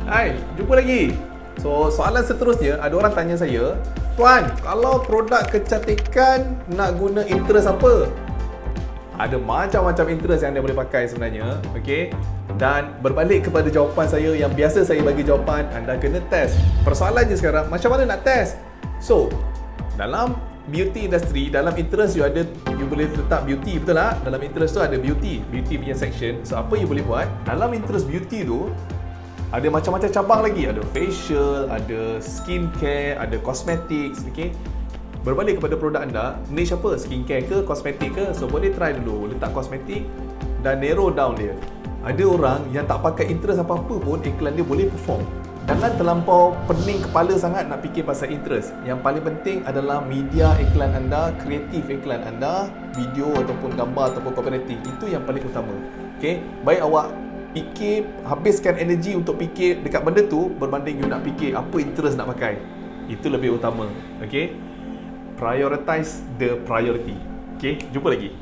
Hai, jumpa lagi. So, soalan seterusnya, ada orang tanya saya, Tuan, kalau produk kecantikan nak guna interest apa? Ada macam-macam interest yang anda boleh pakai sebenarnya, okey? Dan berbalik kepada jawapan saya yang biasa saya bagi jawapan, anda kena test. Persoalannya sekarang, macam mana nak test? So, dalam beauty industry, dalam interest you ada, you boleh letak beauty, betul tak? Dalam interest tu ada beauty punya section. So, apa you boleh buat? Dalam interest beauty tu, ada macam-macam cabang lagi. Ada facial, ada skincare, ada cosmetics, okey? Berbalik kepada produk anda, niche apa? Skincare ke, kosmetik ke? So, boleh try dulu letak kosmetik dan narrow down dia. Ada orang yang tak pakai interest apa-apa pun, iklan dia boleh perform. Jangan terlampau pening kepala sangat nak fikir pasal interest. Yang paling penting adalah media iklan anda, kreatif iklan anda, video ataupun gambar ataupun kooperatif. Itu yang paling utama. Okey, baik awak fikir, habiskan energi untuk fikir dekat benda tu berbanding you nak fikir apa interest nak pakai. Itu lebih utama. Okey, prioritize the priority. Okey, jumpa lagi.